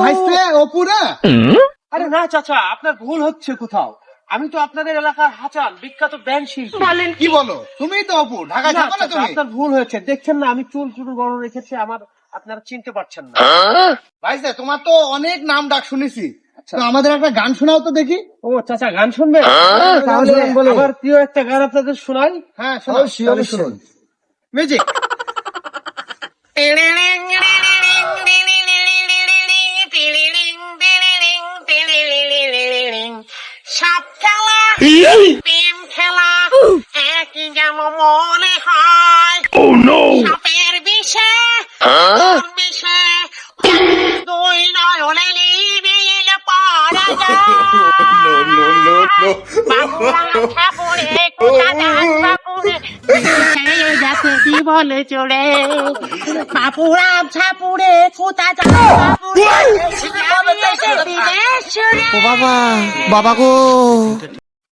ভাইস্তে অপু না? আরে না চাচা, আপনার ভুল হচ্ছে কোথাও। আমি তো আপনাদের এলাকার হাচান, বিখ্যাত ব্যান্ড শিল্পী। কি বলো, তুমিই তো অপু? ঢাকায় না থাকো না চাচা, তুমি? আপনার ভুল হয়েছে। দেখছেন না আমি চুল চুল বড় রেখেছি, আপনারা চিনতে পারছেন না। ভাইস্তে তোমার তো অনেক নাম ডাক শুনেছি, তো আমাদের একটা গান শোনাও তো দেখি। ও চাচা, গান শুনবে? তাহলে আমার প্রিয় একটা গান আপনাদের শোনাই। হ্যাঁ শোনাও, তাহলে শুনুন। মিউজিক। সাপ খেলা, প্রেম খেলা একই যেন মনে হয়। সাপের বিষে বিষে দুই নয়নে নিবিল পড়া যায়। বাবুরাম ঠাকুরে কোথা যান বাপুরে, যাতে জীবনে চলে। বাপুরাম ঠাকুরে কোথা যান বাপুরে, ও বাবা, বাবা গো।